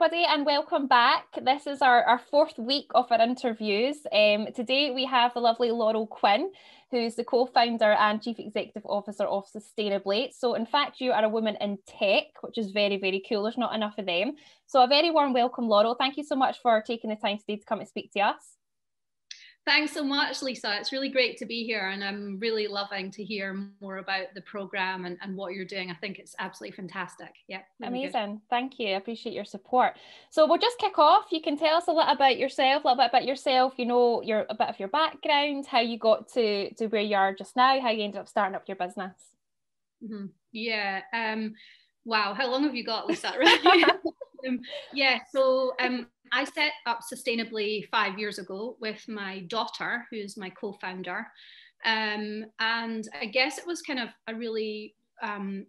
everybody, and welcome back. This is our fourth week of our interviews. Today we have the lovely Loral Quinn, who's the co-founder and chief executive officer of Sustainably. So in fact, you are a woman in tech, which is very, very cool. There's not enough of them. So a very warm welcome, Loral. Thank you so much for taking the time today to come and speak to us. Thanks so much, Lisa. It's really great to be here, and I'm really loving to hear more about the programme and what you're doing. I think it's absolutely fantastic. Yeah, really amazing. Good. Thank you. I appreciate your support. So we'll just kick off. You can tell us a little about yourself, you know, a bit of your background, how you got to where you are just now, how you ended up starting up your business. Mm-hmm. Yeah. Wow. How long have you got, Lisa? So I set up Sustainably 5 years ago with my daughter, who's my co-founder. And I guess it was kind of a really, I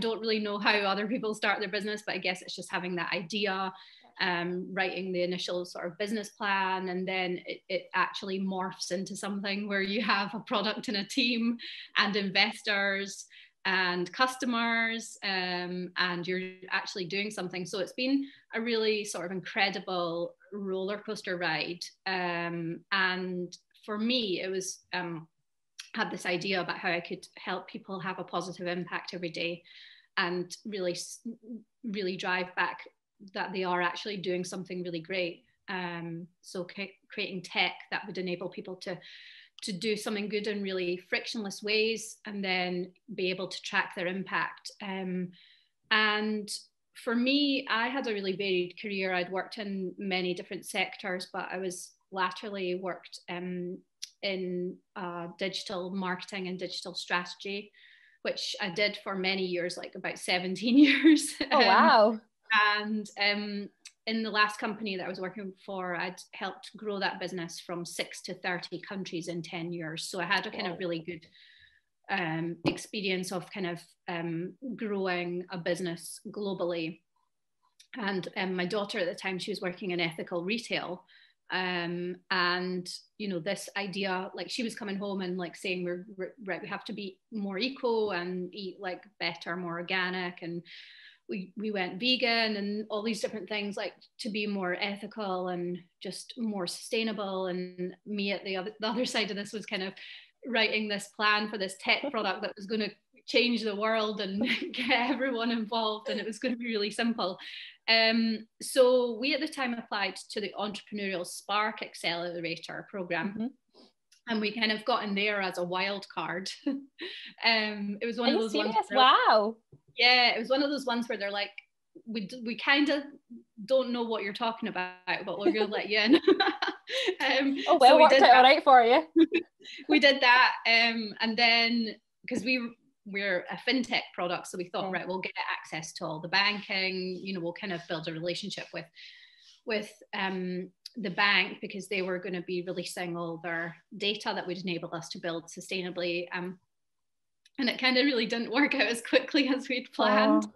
don't really know how other people start their business, but I guess it's just having that idea, writing the initial sort of business plan, and then it actually morphs into something where you have a product and a team and investors and customers, and you're actually doing something. So it's been a really sort of incredible roller coaster ride. And for me, it was had this idea about how I could help people have a positive impact every day, and really drive back that they are actually doing something really great. So creating tech that would enable people to do something good in really frictionless ways, and then be able to track their impact. And for me, I had a really varied career. I'd worked in many different sectors, but I was latterly worked in digital marketing and digital strategy, which I did for many years, like about 17 years. Oh, wow. And in the last company that I was working for, I'd helped grow that business from 6 to 30 countries in 10 years. So I had a kind of really good experience of kind of growing a business globally. And my daughter at the time, she was working in ethical retail. And, you know, this idea, like she was coming home and like saying, we have to be more eco and eat like better, more organic. And we went vegan and all these different things, like to be more ethical and just more sustainable. And me at the other side of this was kind of writing this plan for this tech product that was going to change the world and get everyone involved, and it was going to be really simple. So we at the time applied to the Entrepreneurial Spark Accelerator program. Mm-hmm. And we kind of got in there as a wild card. It was one of those ones. Wow. Yeah, it was one of those ones where they're like, we kind of don't know what you're talking about, but we're going to let you in. Oh, well, so worked out all right for you. We did that. And then, because we're a fintech product, so we thought, right, we'll get access to all the banking, you know, we'll kind of build a relationship with the bank, because they were going to be releasing all their data that would enable us to build sustainably. And it kind of really didn't work out as quickly as we'd planned,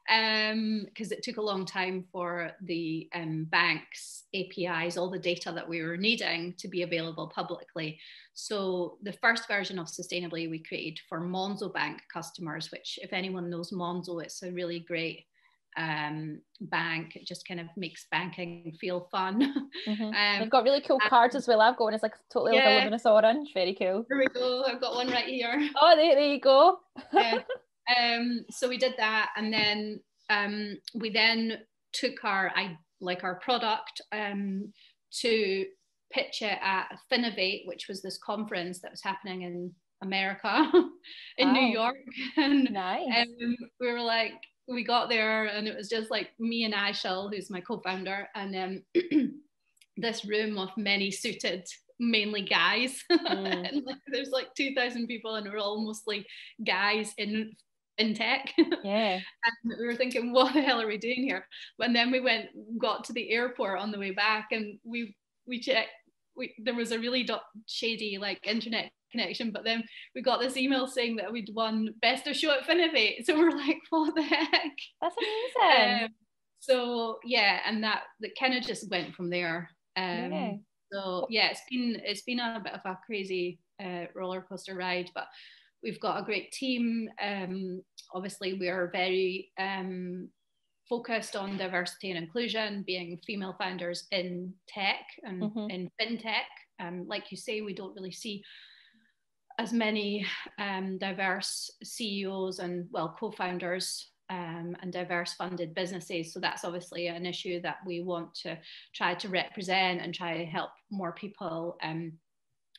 because it took a long time for the bank's APIs, all the data that we were needing, to be available publicly. So the first version of Sustainably we created for Monzo Bank customers, which, if anyone knows Monzo, it's a really great bank. It just kind of makes banking feel fun. Mm-hmm. They've got really cool cards as well. I've got one. It's like totally like a luminous orange. Very cool. There we go. I've got one right here. Oh, there you go. Yeah. So we did that, and then we then took our product to pitch it at Finovate, which was this conference that was happening in America, in New York. And nice. We were like, we got there, and it was just like me and Aishel, who's my co-founder, and this room of many suited, mainly guys. And like, there's like 2,000 people, and we're all mostly guys in tech. Yeah. And we were thinking, what the hell are we doing here? And then we got to the airport on the way back, and we checked. There was a really shady like internet connection, but then we got this email saying that we'd won Best of Show at Finovate. So we're like, what the heck? That's amazing. So yeah, and that kind of just went from there. So yeah, it's been a bit of a crazy roller coaster ride, but we've got a great team. Obviously, we're very focused on diversity and inclusion, being female founders in tech and in fintech. Like you say, we don't really see as many diverse CEOs and co-founders and diverse funded businesses. So that's obviously an issue that we want to try to represent and try to help more people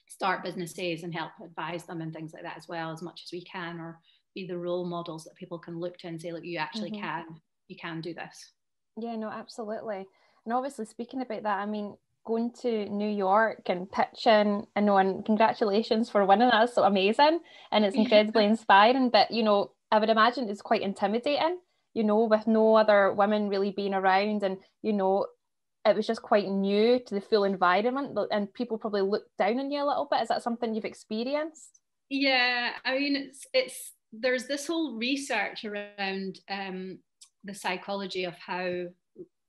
start businesses and help advise them and things like that as well, as much as we can, or be the role models that people can look to and say, look, you actually you can do this. Yeah, no, absolutely. And obviously speaking about that, I mean, going to New York and pitching, I know, and congratulations for winning. That's so amazing. And it's incredibly inspiring, but, you know, I would imagine it's quite intimidating, you know, with no other women really being around, and, you know, it was just quite new to the full environment, and people probably looked down on you a little bit. Is that something you've experienced? Yeah, I mean, it's there's this whole research around the psychology of how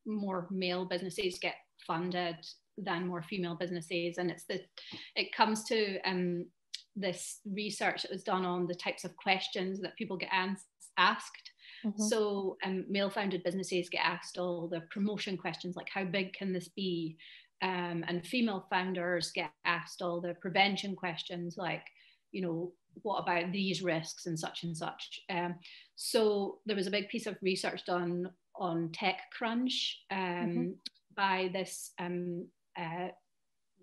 more male businesses get funded than more female businesses, and it comes to this research that was done on the types of questions that people get asked. So male founded businesses get asked all the promotion questions, like how big can this be, and female founders get asked all the prevention questions, like, you know, what about these risks and such and such. So there was a big piece of research done on TechCrunch by this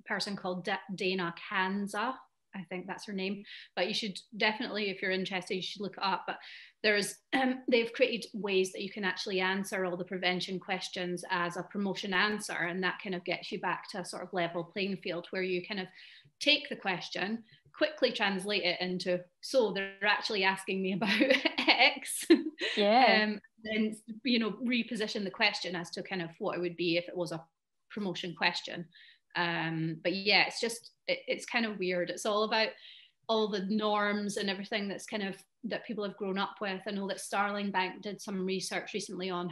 person called Dana Kanza. I think that's her name, but you should definitely, if you're interested, you should look it up. But there's they've created ways that you can actually answer all the prevention questions as a promotion answer, and that kind of gets you back to a sort of level playing field, where you kind of take the question, quickly translate it into, so they're actually asking me about X, and you know, reposition the question as to kind of what it would be if it was a promotion question. But yeah, it's kind of weird. It's all about all the norms and everything that's kind of that people have grown up with. I know that Starling Bank did some research recently on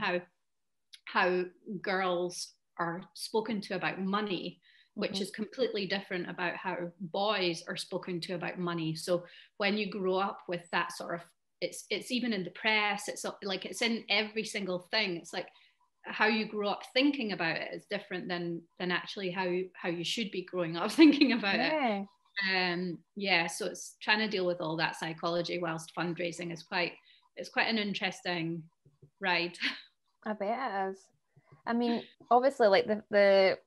how girls are spoken to about money, which is completely different about how boys are spoken to about money. So when you grow up with that sort of, it's even in the press, it's like it's in every single thing. It's like how you grow up thinking about it is different than actually how you should be growing up thinking about it. So it's trying to deal with all that psychology whilst fundraising is quite an interesting ride. I bet it is. I mean, obviously, like the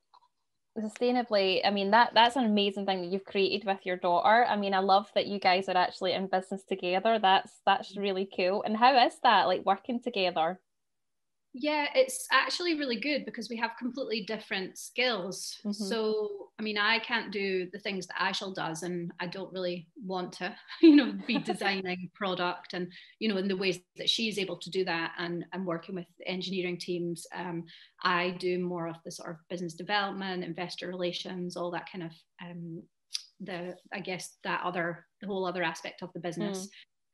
Sustainably, I mean, that's an amazing thing that you've created with your daughter. I mean, I love that you guys are actually in business together. That's really cool. And how is that, like, working together? Yeah, it's actually really good because we have completely different skills. So, I mean, I can't do the things that Aishel does, and I don't really want to, you know, be designing product and, you know, in the ways that she's able to do that, and working with engineering teams. I do more of the sort of business development, investor relations, all that kind of the whole other aspect of the business,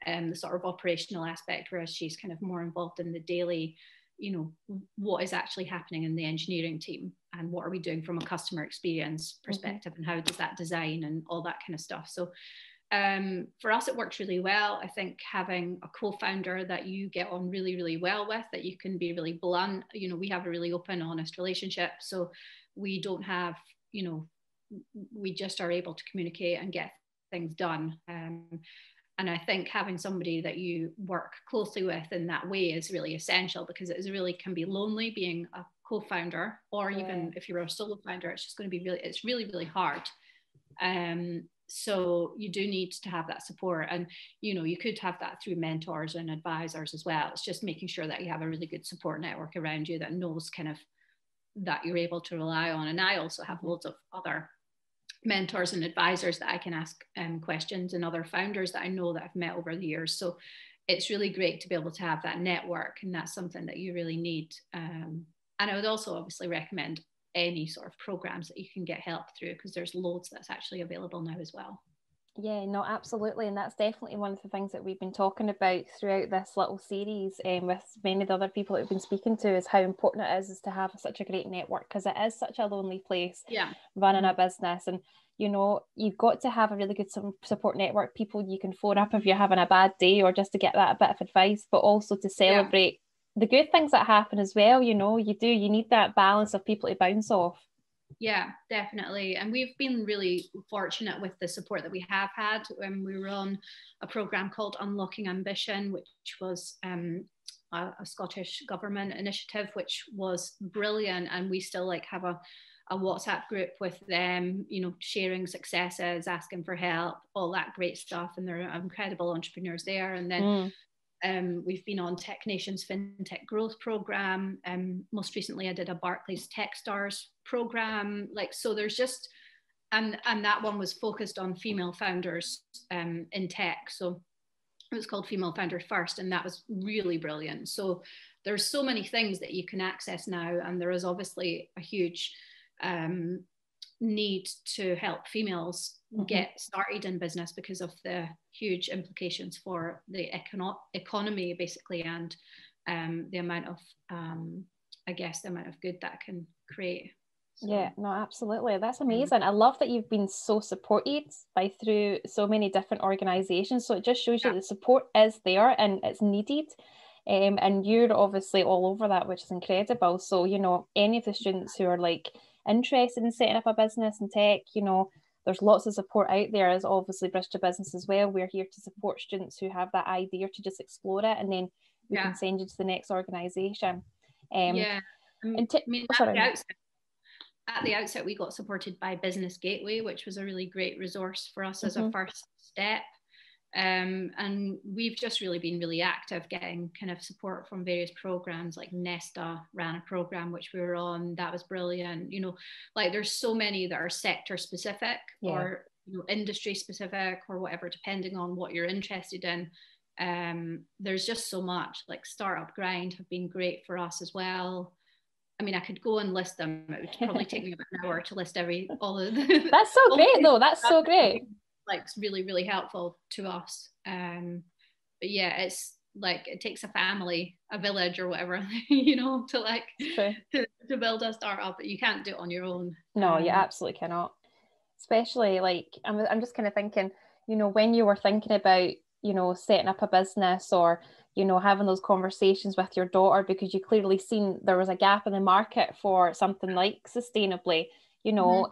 the sort of operational aspect, whereas she's kind of more involved in the daily, you know, what is actually happening in the engineering team and what are we doing from a customer experience perspective, and how does that design and all that kind of stuff. So for us, it works really well. I think having a co-founder that you get on really, really well with, that you can be really blunt, you know, we have a really open, honest relationship. So we don't have, you know, we just are able to communicate and get things done. And I think having somebody that you work closely with in that way is really essential, because it really can be lonely being a co-founder, or even if you're a solo founder, it's just going to be really, really hard. So you do need to have that support, and, you know, you could have that through mentors and advisors as well. It's just making sure that you have a really good support network around you that knows kind of that you're able to rely on. And I also have loads of other mentors and advisors that I can ask questions, and other founders that I know that I've met over the years. So it's really great to be able to have that network, and that's something that you really need. And I would also obviously recommend any sort of programs that you can get help through, because there's loads that's actually available now as well. Yeah, no, absolutely. And that's definitely one of the things that we've been talking about throughout this little series, with many of the other people that we've been speaking to, is how important it is to have such a great network, because it is such a lonely place running a business. And, you know, you've got to have a really good support network, people you can phone up if you're having a bad day, or just to get that a bit of advice, but also to celebrate the good things that happen as well, you know, you need that balance of people to bounce off. Yeah, definitely. And we've been really fortunate with the support that we have had. We were on a program called Unlocking Ambition, which was a Scottish government initiative, which was brilliant. And we still like have a WhatsApp group with them, you know, sharing successes, asking for help, all that great stuff. And there are incredible entrepreneurs there. And then we've been on Tech Nation's FinTech Growth Program. Most recently, I did a Barclays Techstars program. Like, so there's just, and that one was focused on female founders in tech. So it was called Female Founders First, and that was really brilliant. So there's so many things that you can access now, and there is obviously a huge need to help females get started in business because of the huge implications for the economy, basically, and the amount of, I guess, the amount of good that can create. So. Yeah, no, absolutely. That's amazing. I love that you've been so supported by through so many different organisations. So it just shows you the support is there and it's needed. And you're obviously all over that, which is incredible. So, you know, any of the students who are like interested in setting up a business in tech, you know, there's lots of support out there. As obviously Bristol Business as well. We're here to support students who have that idea to just explore it, and then we can send you to the next organisation. I mean, at the outset, we got supported by Business Gateway, which was a really great resource for us as a first step. And we've just really been really active getting kind of support from various programs. Like Nesta ran a program which we were on, that was brilliant. You know, like there's so many that are sector specific or, you know, industry specific or whatever, depending on what you're interested in. There's just so much. Like Startup Grind have been great for us as well. I mean, I could go and list them. It would probably take me about an hour to list all of them. That's so great though. That's so great. Like really, really helpful to us. But yeah, it's like it takes a family, a village or whatever, you know, to like to build a startup. You can't do it on your own. No, you absolutely cannot. Especially like I'm just kind of thinking, you know, when you were thinking about, you know, setting up a business or, you know, having those conversations with your daughter, because you clearly seen there was a gap in the market for something like Sustainably, you know,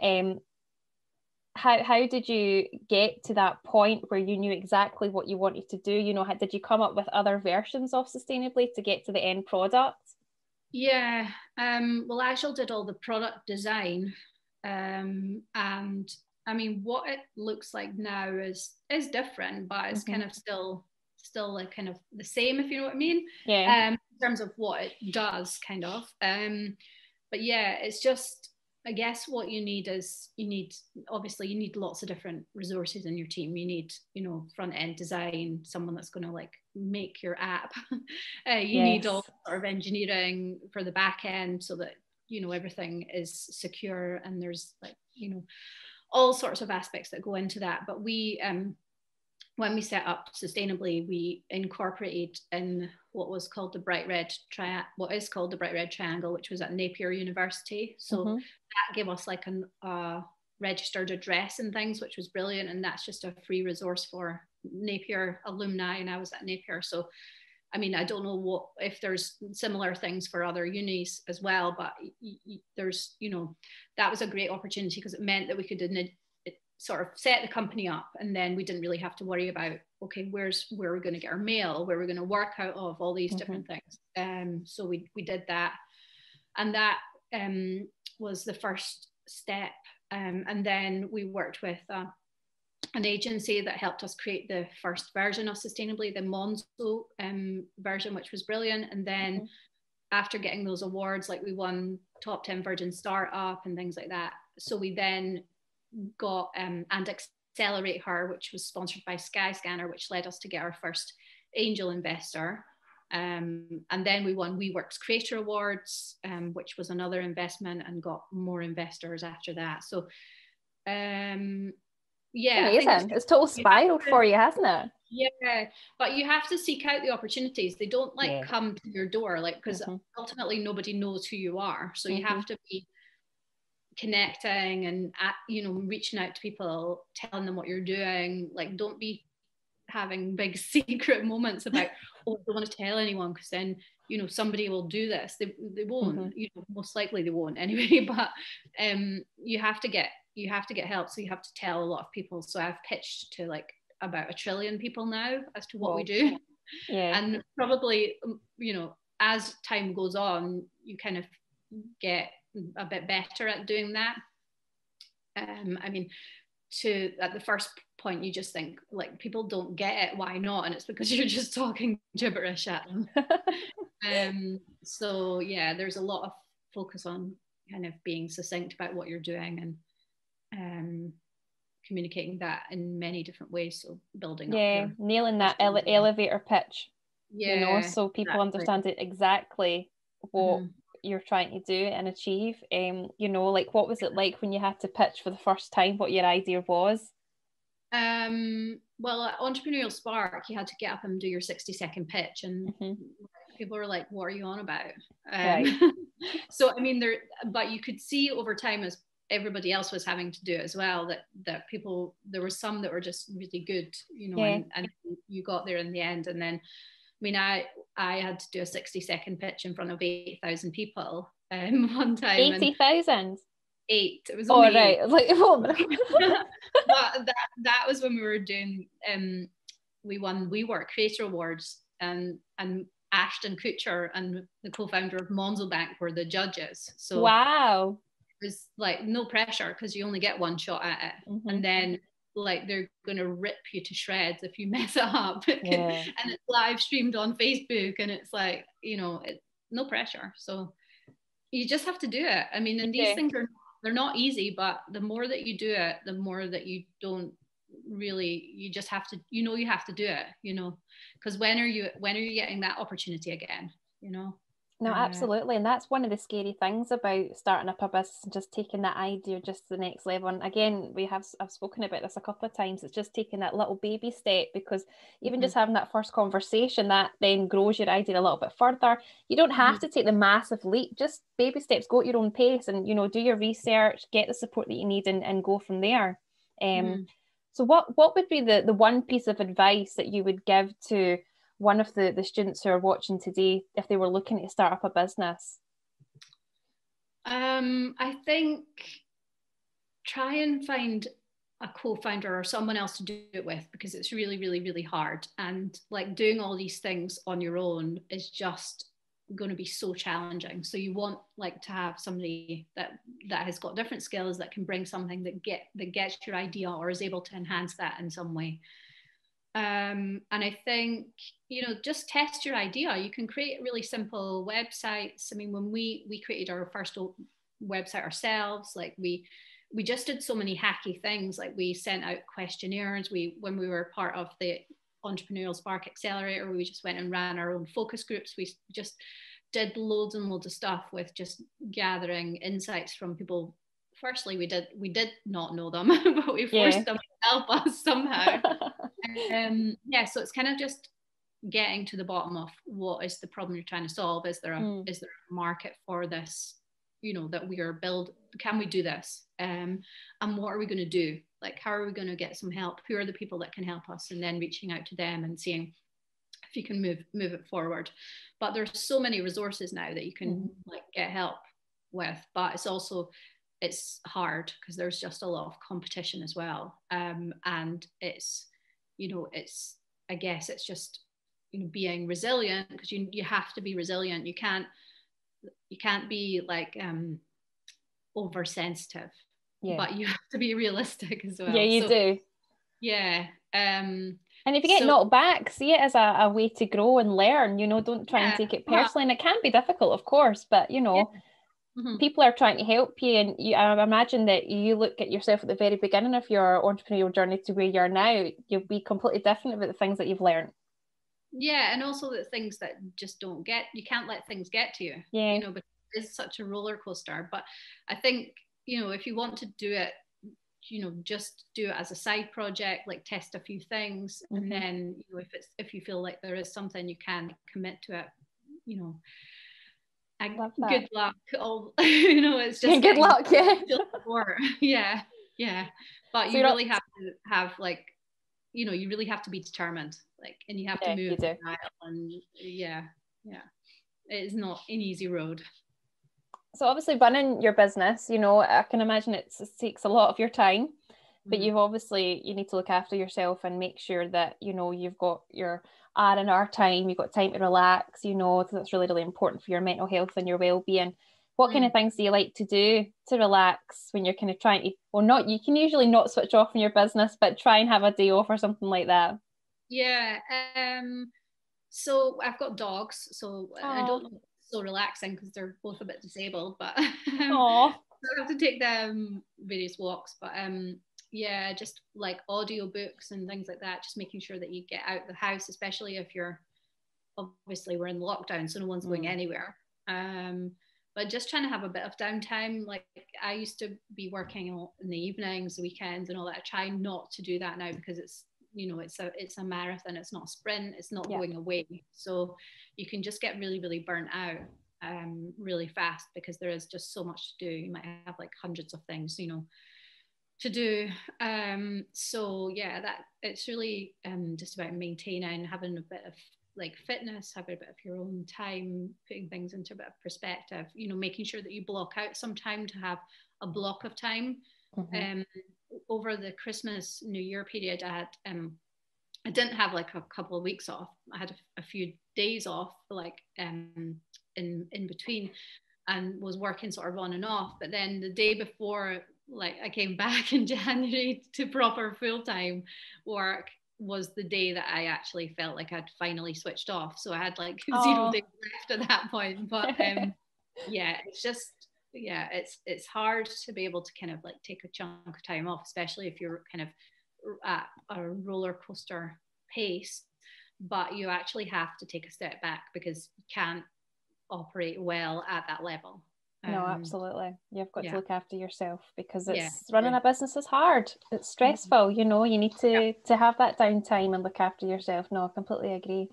how did you get to that point where you knew exactly what you wanted to do? You know, did you come up with other versions of Sustainably to get to the end product? Yeah, well, Ashel did all the product design, and I mean, what it looks like now is different, but it's kind of still like kind of the same, if you know what I mean. Yeah. In terms of what it does, kind of. But yeah, it's just, I guess what you need is you need lots of different resources in your team. You need, you know, front end design, someone that's going to like make your app. You need all sort of engineering for the back end so that, you know, everything is secure, and there's like, you know, all sorts of aspects that go into that. But we, when we set up Sustainably, we incorporated in what is called the Bright Red Triangle, which was at Napier University. So that gave us like a registered address and things, which was brilliant. And that's just a free resource for Napier alumni. And I was at Napier. So, I mean, I don't know if there's similar things for other unis as well, but there's, you know, that was a great opportunity because it meant that we could sort of set the company up, and then we didn't really have to worry about, okay, where we're going to get our mail, where we're going to work out of, all these different things. So we did that, and that was the first step. And then we worked with an agency that helped us create the first version of Sustainably, the Monzo version, which was brilliant. And then after getting those awards, like we won top 10 Virgin Startup and things like that. So we then got and Accelerate Her, which was sponsored by Skyscanner, which led us to get our first angel investor. And then we won WeWork's Creator Awards, which was another investment, and got more investors after that. So yeah, amazing. It's total spiral for you, hasn't it? Yeah, but you have to seek out the opportunities. They don't like come to your door, like, because ultimately nobody knows who you are. So you have to be connecting and, you know, reaching out to people, telling them what you're doing. Like, don't be having big secret moments about, oh, I don't want to tell anyone because then, you know, somebody will do this. They won't, you know, most likely they won't anyway, but you have to get help. So you have to tell a lot of people. So I've pitched to like about 1 trillion people now as to what we do. Yeah. And probably, you know, as time goes on, you kind of get a bit better at doing that. I mean, at the first point, you just think like people don't get it. Why not? And it's because you're just talking gibberish at them. So yeah, there's a lot of focus on kind of being succinct about what you're doing and communicating that in many different ways. So building up nailing that elevator pitch. Yeah, you know, so people understand it exactly what you're trying to do and achieve. You know, like what was it like when you had to pitch for the first time, what your idea was? Well, at Entrepreneurial Spark, you had to get up and do your 60-second pitch, and people were like, what are you on about? Right. So I mean, but you could see over time as everybody else was having to do it as well, that people, there were some that were just really good, you know, and you got there in the end. And then I mean, I had to do a 60-second pitch in front of 8,000 people one time. 80,000? 8. It was only right. 8. Like, but that was when we were doing. We won WeWork Creator Awards, and Ashton Kutcher and the co-founder of Monzo Bank were the judges. So wow, it was like no pressure because you only get one shot at it, and then like they're going to rip you to shreds if you mess it up. And it's live streamed on Facebook, and it's like, you know, no pressure. So you just have to do it. I mean, and these things they're not easy, but the more that you do it, the more that you don't really, you just have to, you know, you have to do it, you know, because when are you getting that opportunity again, you know? No, absolutely. And that's one of the scary things about starting up a business and just taking that idea just to the next level. And again, I've spoken about this a couple of times. It's just taking that little baby step, because even just having that first conversation, that then grows your idea a little bit further. You don't have to take the massive leap, just baby steps, go at your own pace and, you know, do your research, get the support that you need and go from there. So what would be the one piece of advice that you would give to one of the students who are watching today if they were looking to start up a business? I think try and find a co-founder or someone else to do it with, because it's really, really, really hard. And like doing all these things on your own is just going to be so challenging. So you want like to have somebody that has got different skills, that can bring something that gets your idea or is able to enhance that in some way. And I think, you know, just test your idea. You can create really simple websites. I mean, when we created our first website ourselves, like we just did so many hacky things. Like we sent out questionnaires. When we were part of the Entrepreneurial Spark Accelerator, we just went and ran our own focus groups. We just did loads and loads of stuff with just gathering insights from people. Firstly, we did not know them, but we forced them to help us somehow. So it's kind of just getting to the bottom of what is the problem you're trying to solve. Is there a market for this, you know, that we are can we do this, and what are we going to do? Like, how are we going to get some help? Who are the people that can help us? And then reaching out to them and seeing if you can move it forward. But there's so many resources now that you can like get help with, but it's hard because there's just a lot of competition as well. And it's, you know, I guess it's just, you know, being resilient, because you have to be resilient. You can't be like oversensitive, but you have to be realistic as well. Yeah, you do. Yeah. And if you get knocked back, see it as a way to grow and learn, you know, don't try and take it personally. And it can be difficult, of course, but you know, people are trying to help you. And I imagine that you look at yourself at the very beginning of your entrepreneurial journey to where you're now, you'll be completely different about the things that you've learned. Yeah, and also the things that just you can't let things get to you. Yeah. You know, but it's such a roller coaster. But I think, you know, if you want to do it, you know, just do it as a side project, like test a few things, and then, you know, if you feel like there is something you can commit to it, you know. Good luck. You know, it's just good luck. Yeah. But so you really have to have like you know, you really have to be determined, like, and you have to Yeah, you move the do. dial, and yeah, it is not an easy road. So obviously running your business, you know, I can imagine it takes a lot of your time, but Mm. you need to look after yourself and make sure that, you know, you've got your R&R time, you've got time to relax, you know, because that's really, really important for your mental health and your well-being. What kind of things do you like to do to relax when you're kind of trying to, well, not, you can usually not switch off from your business, but try and have a day off or something like that? Yeah. So I've got dogs, so I Oh, don't know if it's so relaxing because they're both a bit disabled, but oh, I have to take them various walks. But yeah, just like audio books and things like that, just making sure that you get out of the house, especially if you're, obviously we're in lockdown, so no one's going anywhere. But just trying to have a bit of downtime. Like, I used to be working in the evenings, the weekends, and all that. I try not to do that now because it's, you know, it's a marathon. It's not a sprint. It's not going away. So you can just get really, really burnt out really fast because there is just so much to do. You might have like hundreds of things, you know, to do. So yeah, that it's really just about maintaining, having a bit of like fitness, having a bit of your own time, putting things into a bit of perspective, you know, making sure that you block out some time to have a block of time. Over the Christmas New Year period, I didn't have like a couple of weeks off. I had a few days off, like in between, and was working sort of on and off. But then the day before, like, I came back in January to proper full-time work, was the day that I actually felt like I'd finally switched off. So I had like 0 days left at that point. But yeah, it's just, yeah, it's hard to be able to kind of like take a chunk of time off, especially if you're kind of at a roller coaster pace. But you actually have to take a step back because you can't operate well at that level. No, absolutely. You've got to Yeah, look after yourself because yeah, it's running a business is hard. It's stressful, you know, you need to have that downtime and look after yourself. No, I completely agree.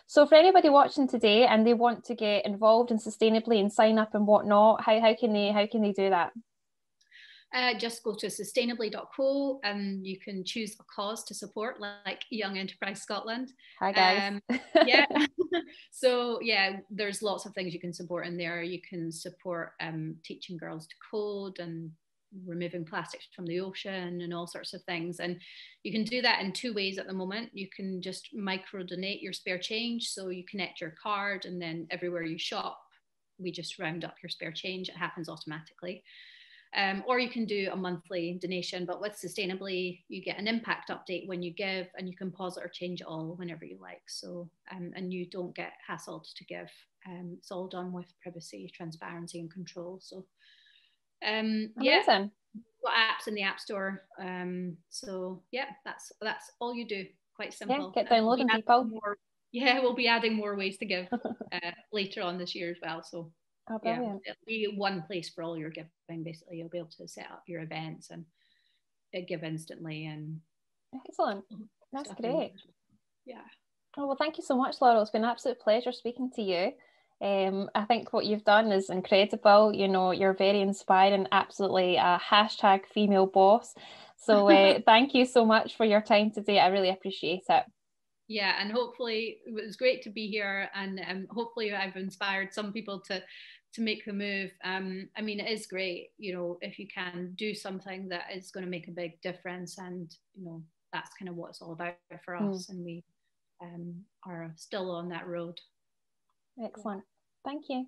So for anybody watching today and they want to get involved in Sustainably and sign up and whatnot, how can they do that? Just go to sustainably.co and you can choose a cause to support, like Young Enterprise Scotland. Hi guys. Yeah. So yeah, there's lots of things you can support in there. You can support teaching girls to code and removing plastics from the ocean and all sorts of things. And you can do that in 2 ways at the moment. You can just micro donate your spare change. So you connect your card and then everywhere you shop, we just round up your spare change. It happens automatically. Or you can do a monthly donation, but with Sustainably, you get an impact update when you give, and you can pause it or change it all whenever you like. So, and you don't get hassled to give. It's all done with privacy, transparency, and control. So, yeah, got apps in the App Store. So yeah, that's all you do. Quite simple. Yeah, get downloading, people. We'll be adding more ways to give later on this year as well. So. Oh, brilliant. Yeah, it'll be one place for all your giving. Basically, you'll be able to set up your events and give instantly. And excellent. That's great. Yeah. Oh, well, thank you so much, Loral. It's been an absolute pleasure speaking to you. I think what you've done is incredible. You know, you're very inspiring, absolutely a hashtag female boss. So thank you so much for your time today. I really appreciate it. Yeah, and hopefully it was great to be here, and hopefully I've inspired some people to make the move. I mean, it is great, you know, if you can do something that is going to make a big difference, and you know, that's kind of what it's all about for us, and we are still on that road. Excellent. Thank you.